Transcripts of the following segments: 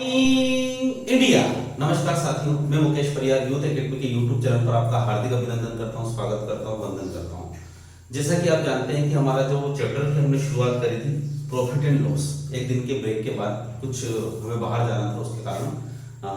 India. नमस्कार साथियों, मैं मुकेश परियार यूथ एकेडमी के यूट्यूब चैनल पर आपका हार्दिक अभिनंदन करता हूं, स्वागत करता हूं, वंदन करता हूं। जैसा कि आप जानते हैं कि हमारा जो चैप्टर की हमने शुरुआत करी थी प्रॉफिट एंड लॉस, एक दिन के ब्रेक के बाद कुछ हमें बाहर जाना था, उसके कारण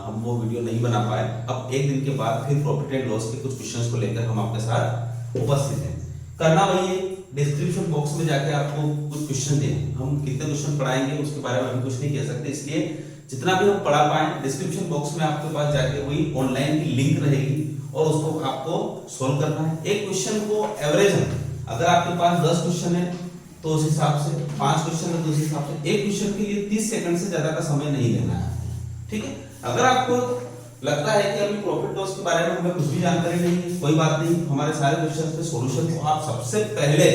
हम वो वीडियो नहीं बना पाए। अब एक दिन के बाद फिर प्रॉफिट एंड लॉस के कुछ क्वेश्चंस को लेकर हम आपके साथ उपस्थित हैं। करना वही है, डिस्क्रिप्शन बॉक्स में जाके आपको कुछ क्वेश्चन दें। हम कितने क्वेश्चन पढ़ाएंगे उसके बारे में हम कुछ नहीं कह सकते, इसलिए जितना भी हम पढ़ा पाए डिस्क्रिप्शन बॉक्स में आपके पास जाके वही ऑनलाइन की लिंक रहेगी और उसको आपको सोल्व करना है। एक क्वेश्चन को एवरेज है, अगर आपके पास 10 क्वेश्चन है तो उस हिसाब से 5 क्वेश्चन है तो उस हिसाब से एक क्वेश्चन के लिए 30 सेकंड से ज्यादा का समय नहीं लेना है। ठीक है, अगर आपको लगता है कि अभी प्रॉफिट लॉस के बारे में हमें कुछ भी जानकारी नहीं है, कोई बात नहीं, हमारे सारे क्वेश्चन के सॉल्यूशन को आप सबसे पहले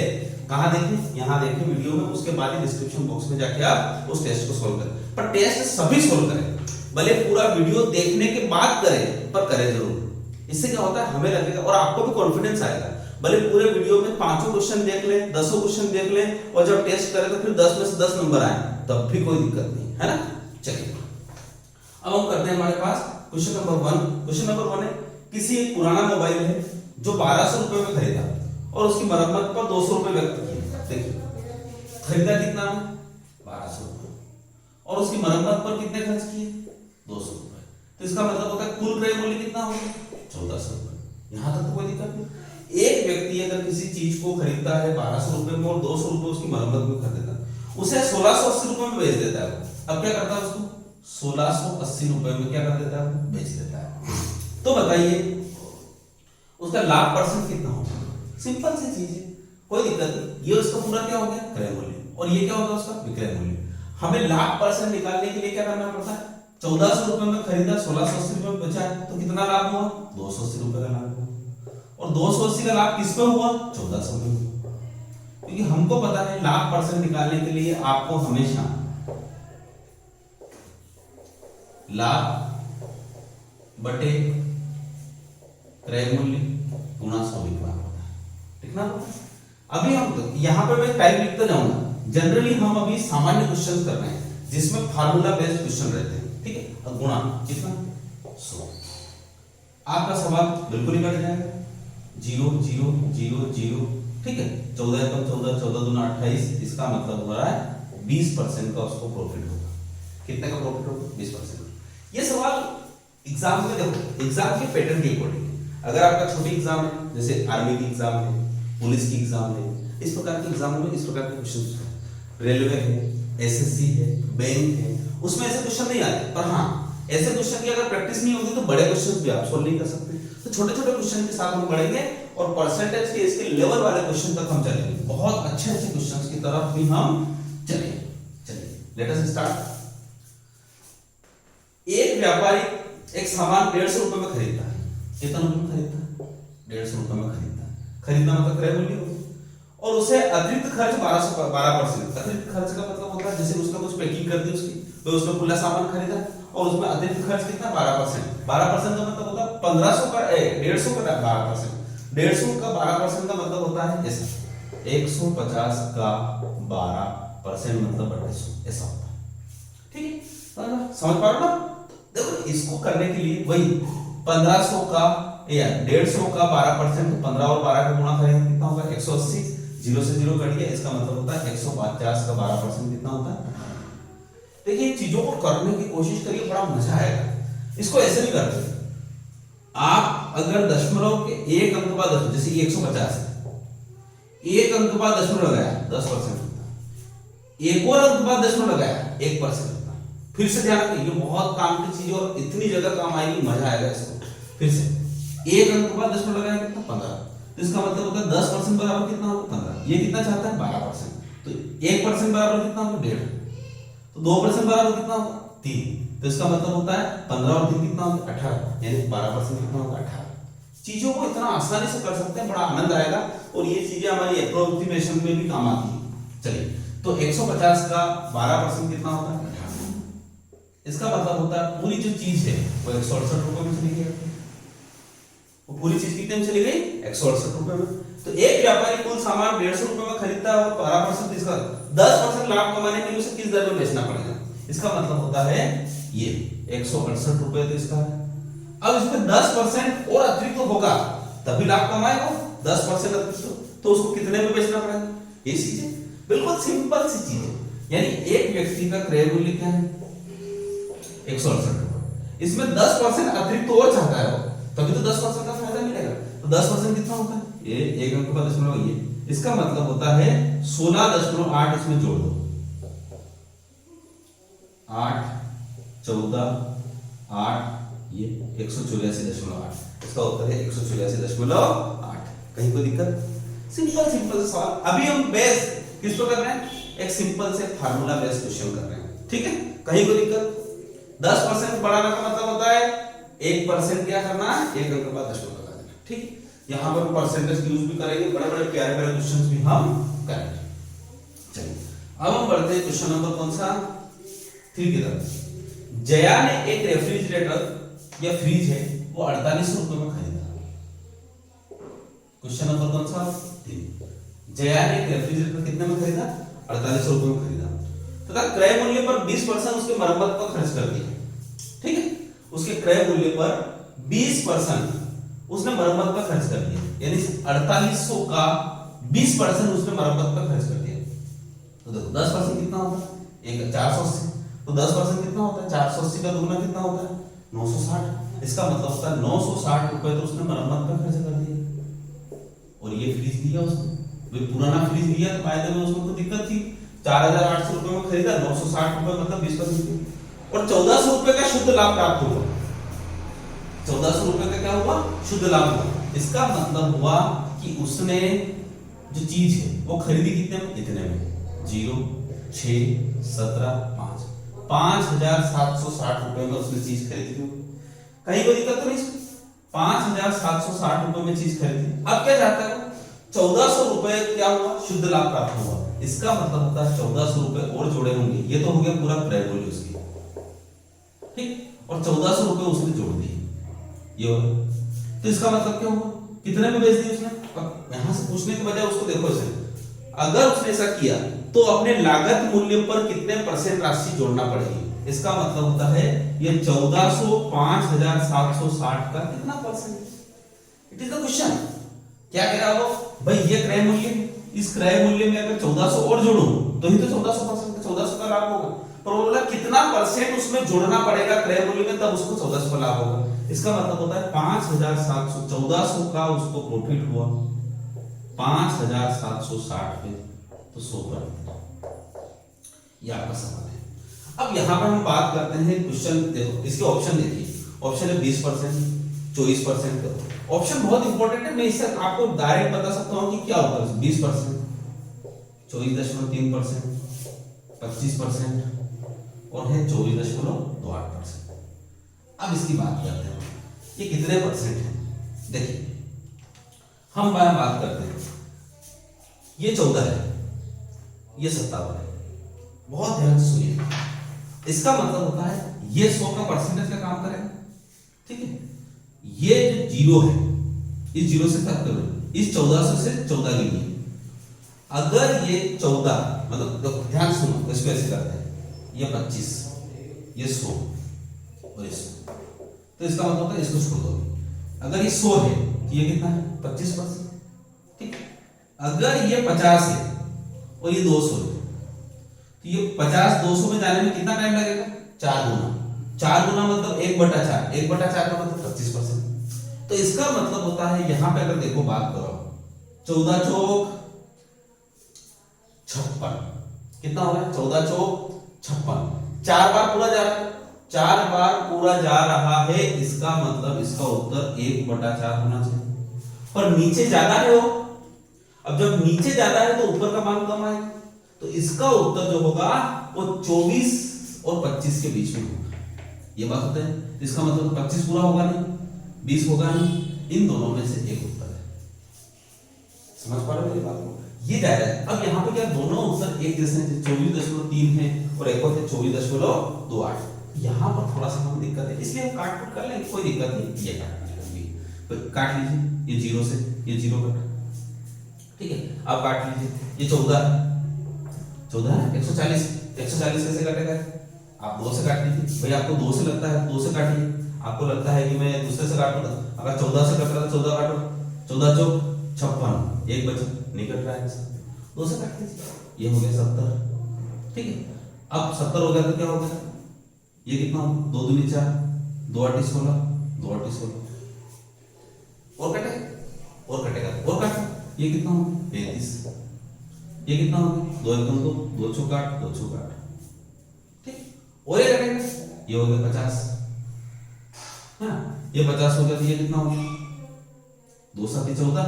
कहां देखें, यहां देखें वीडियो में, उसके बाद ही डिस्क्रिप्शन बॉक्स में जाके आप उस टेस्ट को सॉल्व करें। पर टेस्ट सभी सॉल्व करें, भले पूरा वीडियो देखने के बाद करें, पर करें जरूर। इससे क्या होता है, हमें लगेगा और आपको भी कॉन्फिडेंस आएगा। भले पूरे वीडियो में 5 क्वेश्चन देख लें, 10 क्वेश्चन देख लें और जब टेस्ट करें तो फिर 10 में से 10 नंबर आए, तब भी कोई दिक्कत नहीं है ना। चलिए अब हम करते हैं हमारे पास क्वेश्चन नंबर 1। क्वेश्चन नंबर 1 है, किसी एक पुराना मोबाइल है जो 1200 रुपए में खरीदा और उसकी मरम्मत पर 200 रुपए व्यक्त किए। देखिए खरीदा कितना है, 1200 रुपए, और उसकी मरम्मत पर कितने खर्च किए, 200 रुपए। तो इसका मतलब होता है कुल क्रय मूल्य कितना होगा, 1400 रुपए। यहां तक तो कोई दिक्कत नहीं। एक व्यक्ति अगर किसी चीज को खरीदता है 1200 रुपए में और 200 रुपए उसकी मरम्मत में कर देता है, उसे 1680 रुपए में बेच देता है। अब क्या करता है, उसको 1680 रुपए में क्या कर देता है, बेच देता है। तो बताइए उसका लाभ परसेंट कितना होगा। सिंपल सी चीज है, कोई दिक्कत नहीं। ये उसका पूरा क्या हो गया, क्रय मूल्य, और ये क्या होगा उसका विक्रय मूल्य। हमें लाभ परसेंट निकालने के लिए क्या करना पड़ता है, 1400 रुपए में खरीदा, 1680 रुपए में बेचा है, तो कितना लाभ हुआ, 280 रुपए का लाभ हुआ। और 280 का लाभ किस पे हुआ, 1400 में हुआ। क्योंकि हमको पता है लाभ परसेंट निकालने के लिए आपको हमेशा लाभ बटे क्रय मूल्य गुणा 100 लिखना होता है, ठीक ना। अभी हम यहां पे मैं टाइप लिखता जाऊंगा। जनरली हम अभी सामान्य क्वेश्चन कर रहे हैं जिसमें फार्मूला बेस्ड क्वेश्चन रहते हैं, ठीक है। अब गुणा कितना, 100। आपका सवाल बिल्कुल ही कट जाएगा, 0 0 0 0, ठीक है। 14 एकम 14, 14 दूना 28, इसका मतलब हो रहा है 20% का उसको प्रॉफिट होगा। कितने का प्रॉफिट होगा, 20%। ये सवाल एग्जाम में देखो, एग्जाम के पैटर्न के अकॉर्डिंग, अगर आपका छोटी एग्जाम है जैसे आर्मी की एग्जाम है, पुलिस की एग्जाम है, इस प्रकार के एग्जाम में इस प्रकार के क्वेश्चन, रेलवे है, एसएससी है, बैंक है, उसमें ऐसे क्वेश्चन नहीं आते। पर हाँ, ऐसे क्वेश्चन की अगर प्रैक्टिस नहीं होगी तो बड़े क्वेश्चन भी आप सोल्व नहीं कर सकते। तो छोटे छोटे क्वेश्चन के साथ हम बढ़ेंगे और परसेंटेज के इसके लेवल वाले क्वेश्चन तक हम चलेंगे, बहुत अच्छे अच्छे क्वेश्चन की तरफ भी हम चलेंगे। चलिए लेट अस स्टार्ट। एक व्यापारी एक सामान 150 रुपए में खरीदता है। कितना रुपए में खरीदता है, 150 रुपए में खरीदता है। खरीदना मतलब क्रय मूल्य होगा। और उसे अतिरिक्त खर्च 12%। अतिरिक्त खर्च का मतलब होता है जैसे उसने कुछ पैकिंग कर दी उसकी, तो उसने पूरा सामान खरीदा और उसमें अतिरिक्त खर्च कितना, 12%। 12% का मतलब होता है 1500 का 150 का 12%। 150 का 12% का मतलब होता है ऐसा, 150 का 12% मतलब 250, ऐसा होता है, ठीक है। समझ पा रहे हो ना। देखो इसको करने के लिए वही 1500 का या 150 का 12%, तो 15 और 12 का गुणा करेंगे कितना होगा, 180। 0 से 0 कट गया, इसका मतलब होता है 150 का 12% कितना होता है। देखिए चीजों को करने की कोशिश करिए, बड़ा मजा आएगा। इसको ऐसे भी करते हैं आप, अगर दशमलव के एक अंक बाद दशमलव, जैसे 150 है, एक अंक बाद दशमलव लगाया 10% होता है, एक और अंक बाद दशमलव लगाया 1% होता है। फिर से ध्यान रखिए, ये बहुत काम की चीज और इतनी जगह काम आएगी, मजा आएगा इसको। फिर से एक अंक बाद दशमलव लगाया कितना, 15, तो इसका मतलब होता है 10% बराबर कितना होगा, 15। ये कितना चाहता है, 12%, तो 1% बराबर कितना होगा, 1.5, तो 2% बराबर कितना होगा, 3, तो इसका मतलब होता है 15 और 3 कितना होगा, 18, यानी 12% कितना होगा, 18। चीजों को इतना आसानी से कर सकते हैं, बड़ा आनंद आएगा और ये चीजें हमारी अप्रोक्सीमेशन में भी काम आती है। चलिए तो 150 का 12% कितना होता है, 18। इसका मतलब होता है पूरी जो चीज है वो 168 रुपए में चली गई। वो पूरी चीज कितने में चली गई, 168 रुपए में। तो एक व्यापारी कुल सामान 150 रुपए में खरीदता है और 12% इसका 10% लाभ कमाने के लिए उसे किस दर में बेचना पड़ेगा। इसका मतलब होता है ये 168 रुपए तो इसका है। अब इसमें 10% और अतिरिक्त होगा तभी लाभ कमाएगा। 10% अतिरिक्त तो उसको कितने में बेचना पड़ेगा, ये चीज है। बिल्कुल सिंपल सी चीज है। यानी एक व्यक्ति का क्रय मूल्य क्या है 168 रुपए, इसमें 10% अतिरिक्त और चाहता है वो, तभी तो 10% का फायदा मिलेगा। तो 10% कितना होता है, ये एक अंक का दशमलव, ये इसका मतलब होता है 16.8 इसमें जोड़ दो, 8 14 8 ये 184.8, इसका उत्तर है 184.8। कहीं कोई दिक्कत? सिंपल सवाल। अभी हम बेस किस पर कर रहे हैं, एक सिंपल से फार्मूला बेस्ड क्वेश्चन कर रहे हैं, ठीक है। कहीं कोई दिक्कत? 10% बढ़ाने का मतलब होता है 1% क्या करना है, एक अंक का दशमलव लगा देना, ठीक। यहां पर परसेंटेज यूज भी करेंगे, बड़े बड़े प्यारे प्यारे क्वेश्चंस भी हम करेंगे। चलिए अब हम बढ़ते हैं क्वेश्चन नंबर कौन सा 3 की तरफ। जया ने एक रेफ्रिजरेटर या फ्रिज है वो 4800 रुपए में खरीदा। क्वेश्चन नंबर कौन सा 3। जया ने एक रेफ्रिजरेटर कितने में खरीदा, 4800 रुपए में खरीदा, तथा क्रय मूल्य पर 20% उसके मरम्मत पर खर्च कर दिया, ठीक है। उसके क्रय मूल्य पर 20% उसने मरम्मत पर खर्च कर दिया, यानी 4800 का 20% उसने मरम्मत पर खर्च कर दिया। तो देखो 10% कितना होता है, एक 480, तो 10% कितना होता है, 480 का दुगना कितना होता है 960। इसका मतलब होता है 960 रुपए तो उसने मरम्मत पर खर्च कर दिया। और ये फ्रिज दिया उसने, भाई पुराना फ्रिज दिया तो फायदे में उसको तो दिक्कत थी, 4800 रुपए में खरीदा, 960 रुपए मतलब 20%, और 1400 रुपए का शुद्ध लाभ प्राप्त हुआ। 1400 रुपए का क्या हुआ, शुद्ध लाभ हुआ। इसका मतलब हुआ कि उसने जो चीज है वो खरीदी कितने में, इतने में, 0 6 17 5 5760 रुपए में उसने चीज खरीदी थी। कहीं कोई दिक्कत तो नहीं, 5760 रुपए में चीज खरीदी। अब क्या चाहता है, 1400 रुपए क्या हुआ, शुद्ध लाभ प्राप्त हुआ। इसका मतलब होता है 1400 रुपए और जोड़े होंगे, ये तो हो गया पूरा क्रय मूल्य उसकी, ठीक, और 1400 रुपए उसने जोड़ दिए, ये हो गया। तो इसका मतलब क्या हुआ, कितने में बेच दी उसने। यहां से पूछने के बजाय उसको देखो इसे, अगर उसने ऐसा किया तो अपने लागत मूल्य पर कितने % राशि जोड़ना पड़ेगी। इसका मतलब होता है ये 1400 5760 का कितना %, इट इज द क्वेश्चन। क्या कह रहा हो भाई, ये क्रय मूल्य, इस क्रय मूल्य में अगर 1400 और जोड़ूं तो ही तो 1400 का लाभ होगा। पर बोला कितना % उसमें जोड़ना पड़ेगा क्रय मूल्य में, तब उसको 1400 का लाभ होगा। इसका मतलब होता है 5700, 1400 का उसको प्रॉफिट हुआ 5760 पे, तो 100%। ये आपका सवाल है। अब यहां पर हम बात करते हैं क्वेश्चन, देखो इसके ऑप्शन देखिए, ऑप्शन है 20%, 24% का। ऑप्शन बहुत इंपॉर्टेंट है, मैं इससे आपको डायरेक्ट बता सकता हूं कि क्या होता है। 20%, 24.3%, 25% और है 24.28%। अब इसकी बात करते हैं, ये कितने % है। देखिए हम बात करते हैं, ये 14 है, ये 57 है। बहुत ध्यान से सुनिए, इसका मतलब होता है ये 100 का % का काम करेगा, ठीक है। ये जो 0 है, इस 0 से कट करो, इस 1400 से 14 गिनिए। अगर ये 14 मतलब ध्यान सुनो, इसको ऐसे करते हैं, ये 25, ये 100 और ये 100, तो इसका मतलब होता है इसको छोड़ दो। अगर ये 100 है तो ये कितना है 25%, ठीक। अगर ये 50 है और ये 200 है तो ये 50 200 में जाने में कितना टाइम लगेगा, 4 गुना। 4 गुना मतलब 1/4, 1/4 का मतलब 25%। तो इसका मतलब होता है यहां पे अगर देखो बात करो, 14 चौक 56, कितना हो रहा है 14 चौक 56, 4 बार पूरा जा रहा है, 4 बार पूरा जा रहा है। इसका मतलब इसका उत्तर 1/4 होना चाहिए। और नीचे ज्यादा है वो, अब जब नीचे ज्यादा है तो ऊपर का मान कम आएगा, तो इसका उत्तर जो होगा वो 24 और 25 के बीच में होगा। ये बात होता है, इसका मतलब 25 पूरा होगा नहीं, 20 होगा नहीं, इन दोनों में से एक उत्तर है। समझ पा रहे हो मेरी बात को, ये जा रहा है। अब यहाँ पे क्या दोनों उत्तर एक जैसे हैं, 24.3 है और एक और है 24.28। यहाँ पर थोड़ा सा हमें दिक्कत है, इसलिए हम काट कुट कर लेंगे, कोई दिक्कत नहीं। ये काट लीजिए, ये 0 से ये 0 कट, ठीक है। अब काट लीजिए, ये 14 है, 140 कैसे कटेगा, आप 2 से काट लीजिए भाई, आपको 2 से लगता है 2 से काटिए, आपको लगता है कि मैं दूसरे से काटूंगा, अगर 14 से कट रहा है 14 काटो, 14 चौक 56, एक बचा नहीं कट रहा है, 2 से काट लीजिए, ये हो गया 70। ठीक है, अब 70 हो गया तो क्या हो गया, ये कितना हो, 2 दूनी 4, 2 8 16, 2 8 16, और कटेगा और कटेगा और काटो, ये कितना हो 35, ये कितना हो गया 2 1 2, 2 चौक 8, 2 चौक 8, ठीक, और ये कटेगा, ये हो गया 50, हाँ ये 50 हो गया तो ये कितना हो गया 2 7 14,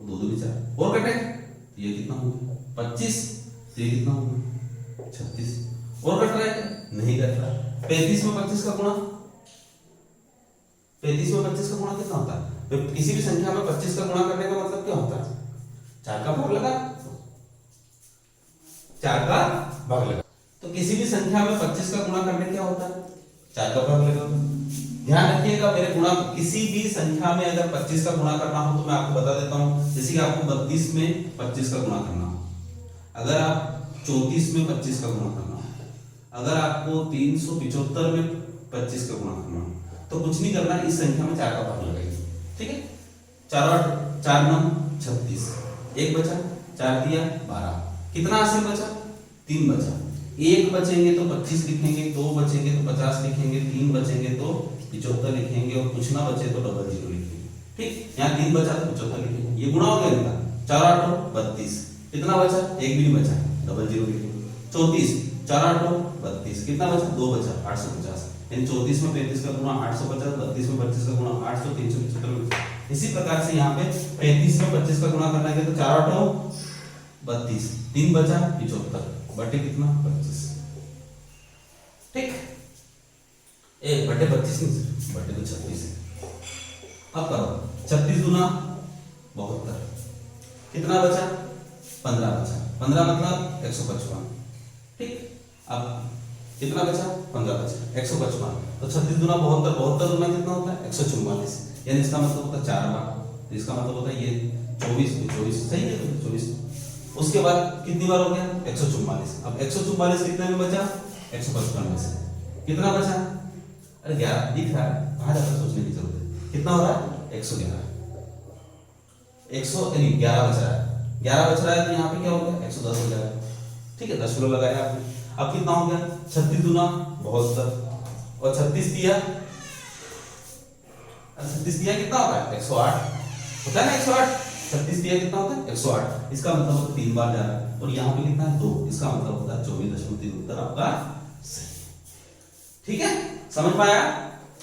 2 2 4, और कटेगा तो ये कितना हो गया 25, तो ये कितना हो गया 36, और कट रहा है क्या, नहीं कट रहा। 35 में 25 का गुणा, 35 में 25 का गुणा कितना होता है, तो किसी भी संख्या में 25 का गुणा करने का मतलब क्या होता है, 4 का भाग लगा, 4 का भाग लगा, तो किसी भी संख्या में 25 का गुणा करने क्या होता है, 4 का भाग लगा। ध्यान रखिएगा मेरे गुणा, किसी भी संख्या में अगर 25 का गुणा करना हो तो मैं आपको बता देता हूं, जैसे कि आपको 32 में 25 का गुणा करना हो, अगर आप 34 में 25 का गुणा करना हो, अगर आपको 375 में 25 का गुणा करना हो, तो कुछ नहीं करना, इस संख्या में 4 का भाग लगाइए। ठीक है, 4 8 4 9 36, एक बचा, 4 दिया 12, कितना हासिल बचा, 3 बचा, एक बचेंगे तो 25 लिखेंगे, 2 बचेंगे तो 50 लिखेंगे, 3 बचेंगे तो 75 लिखेंगे, और कुछ ना बचे तो 00 लिखेंगे। ठीक, यहाँ 3 बचा तो 75 लिखेंगे, ये गुणा हो गया इनका, 4 8 32, कितना बचा, एक भी नहीं बचा, 00 लिखेंगे। 34 4 8 32, कितना बचा, 2 बचा, 850, यानी 34 में 35 का गुणा 850, 32 में 25 का गुणा 800, 375। इसी प्रकार से यहाँ पे 35 में 25 का गुणा करना है तो 4 8 32, 3 बचा 75 बटे कितना 25। ठीक, एक बटे 25 नहीं बटे तो 36 है। अब करो 36 दूना 72, कितना बचा 15 बचा, 15 मतलब 155। ठीक, अब कितना बचा 15 बचा 155, तो 36 दूना 72, 72 दूना कितना होता है 144, यानी इसका मतलब होता है 4 बार, तो इसका मतलब होता है ये 24 24 सही है, तो 24। उसके बाद कितनी बार हो गया 144, अब 144 कितने में बचा 155 में से कितना बचा, अरे 11 दिख रहा है, कहां जाकर सोचने की जरूरत है, कितना हो रहा है 111, 100 यानी 11 बच रहा है, 11 बच रहा है तो यहाँ पे क्या हो गया 110 हो जाएगा। ठीक है, 10 किलो लगाया आपने, अब कितना हो गया 36 दूना 72, और 36 दिया, 36 दिया कितना होता है 108 होता है ना, 108, 36 दिया कितना होता है 108, इसका मतलब होता है 3 बार जा रहा है, और यहाँ पे कितना है 2, इसका मतलब होता है 24.3, उत्तर आपका सही। ठीक है, समझ में आया।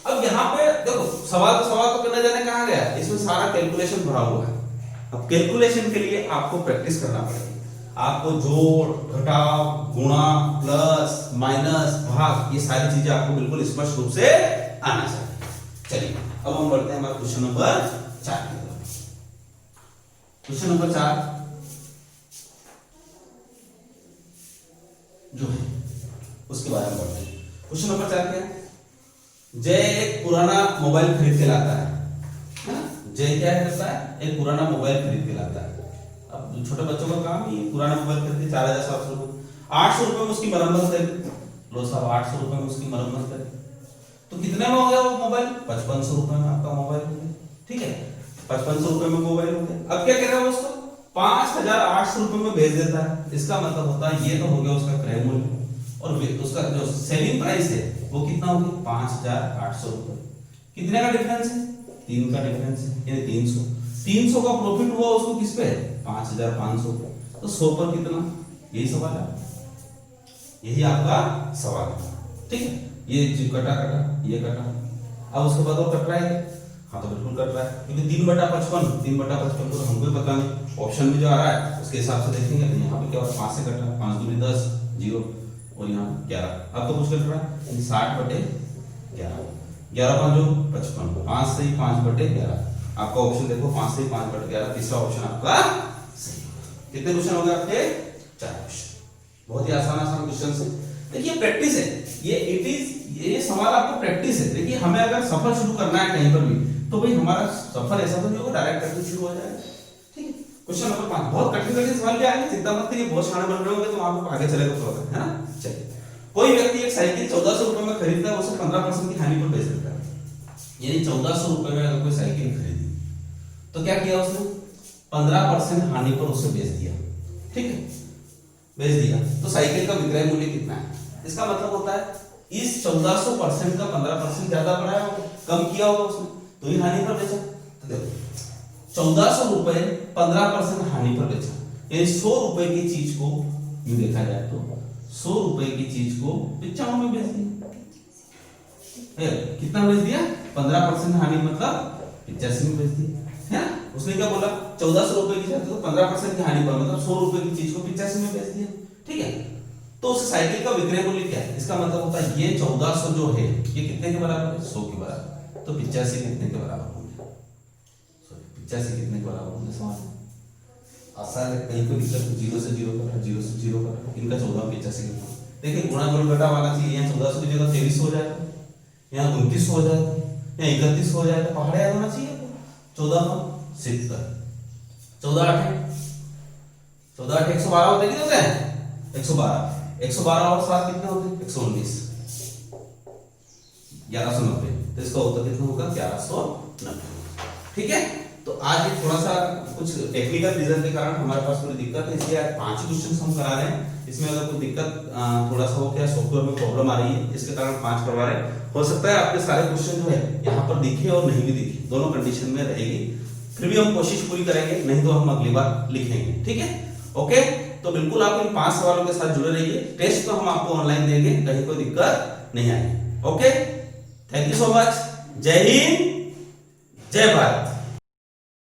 अब यहाँ पे देखो सवाल तो करने जाने कहाँ गया, इसमें सारा कैलकुलेशन भरा हुआ है। अब कैलकुलेशन के लिए आपको प्रैक्टिस करना पड़ेगा, आपको जोड़ घटाव गुणा प्लस माइनस भाग, ये सारी चीजें आपको बिल्कुल स्पष्ट रूप से आना चाहिए। चलिए अब हम बढ़ते हैं हमारे क्वेश्चन नंबर 4 की तरफ। क्वेश्चन नंबर 4 जो है उसके बारे में पढ़ते हैं। क्वेश्चन नंबर 4 क्या है, जय एक पुराना मोबाइल खरीद के लाता है ना, जय क्या करता है एक पुराना मोबाइल खरीद के लाता है। अब छोटे बच्चों का काम ही पुराना मोबाइल खरीद के 4700 रुपए, 800 रुपए में उसकी मरम्मत करें, लो साहब 800 रुपए में उसकी मरम्मत करें, तो कितने में हो गया वो मोबाइल 5500 रुपए में आपका मोबाइल हो गया। ठीक है, 5500 रुपए में मोबाइल हो गया। अब क्या करेगा उसको 5800 रुपए में भेज देता है, इसका मतलब होता है ये तो हो गया उसका क्रय मूल्य, और उसका जो सेलिंग प्राइस है वो कितना हो गया 5800 रुपए। कितने का डिफरेंस है 3 का डिफरेंस है, यानी 300 का प्रॉफिट हुआ उसको किस पे 5500, तो 100 पर कितना, यही सवाल है, यही आपका सवाल है। ठीक है, ये जो कटा ये कटा, अब उसके बाद और कट रहा है, हाँ तो बिल्कुल कट रहा है, क्योंकि 3/55 तो हमको ही पता नहीं, ऑप्शन में जो आ रहा है उसके हिसाब से देखेंगे, तो यहाँ पे क्या होगा 5 से कट रहा है, 5 दूनी 10 0, और यहाँ 11, अब तो कुछ कट रहा है 60/11, 11 5 55, 5 से ही 5/11, आपका ऑप्शन देखो 5 से ही 5/11, तीसरा ऑप्शन आपका सही। कितने क्वेश्चन हो गए आपके 4 क्वेश्चन, बहुत ही आसान क्वेश्चन है। देखिए प्रैक्टिस है ये सवाल आपको प्रैक्टिस है। देखिए हमें अगर सफर शुरू करना है कहीं पर भी, तो भाई हमारा सफर ऐसा तो नहीं होगा डायरेक्ट करके शुरू हो जाएगा। ठीक है, क्वेश्चन नंबर 5 बहुत कठिन सवाल भी आएंगे, चिंता मत करिए, बहुत शाणे बन रहे होंगे तो आपको आगे चलेगा थोड़ा, है ना। चलिए कोई व्यक्ति एक साइकिल 1400 रुपए में खरीदता है, उसे 15% की हानि पर बेच देता है। यानी 1400 रुपए में अगर कोई साइकिल खरीदी तो क्या किया उसने, 15% हानि पर उसे बेच दिया, ठीक है, बेच दिया। तो साइकिल का विक्रय मूल्य कितना है? इसका मतलब होता है इस 1400% का 15% ज्यादा बढ़ाया होगा, कम किया होगा उसने, तो ही हानि पर बेचा। तो देखो 1400 रुपए 15% हानि पर बेचा, यानी 100 रुपए की चीज को यूं देखा जाए तो 100 रुपए की चीज को 95 में बेच दिया। कितना बेच दिया? 15% हानि मतलब 85 में बेच दिया, है ना? उसने क्या बोला, 1400 रुपए की चीज को 15% की हानि पर मतलब 100 रुपए की चीज को 85 में बेच दिया, ठीक है। तो उस साइकिल का विक्रय मूल्य क्या है? इसका मतलब होता है ये 1400 जो है ये कितने के बराबर है? 100 के बराबर। तो 85 कितने के बराबर होंगे? 85 कितने के बराबर होंगे? समझ आसान है, कहीं कोई दिक्कत? 0 से 0 कर, 0 से 0 कर, इनका 14 85 कितना? देखिए गुणा जोड़ घटा वाला चाहिए, यहाँ 1400 की जगह 2300 हो जाएगा, यहाँ 2900 हो जाएगा, यहाँ 3100 हो जाएगा, पहाड़ याद होना चाहिए। 14 14 8 112 होते कितने होते हैं? 112 और 7 कितने होते हैं? 119, 1190। तो इसका उत्तर कितना होगा? 1190, ठीक है। तो आज ये थोड़ा सा कुछ टेक्निकल रीजन के कारण हमारे पास थोड़ी दिक्कत है, इसलिए आज 5 क्वेश्चन हम करा रहे हैं। इसमें अगर कोई दिक्कत थोड़ा सा हो गया, सॉफ्टवेयर में प्रॉब्लम आ रही है, इसके कारण 5 करवा रहे हैं। हो सकता है आपके सारे क्वेश्चन जो है यहाँ पर दिखे और नहीं भी दिखे, दोनों कंडीशन में रहेगी, फिर भी हम कोशिश पूरी करेंगे, नहीं तो हम अगली बार लिखेंगे, ठीक है। ओके, तो बिल्कुल आप इन 5 सवालों के साथ जुड़े रहिए। टेस्ट तो हम आपको ऑनलाइन देंगे, कहीं कोई दिक्कत नहीं आएगी। Okay, thank you so much. जय हिंद, जय भारत।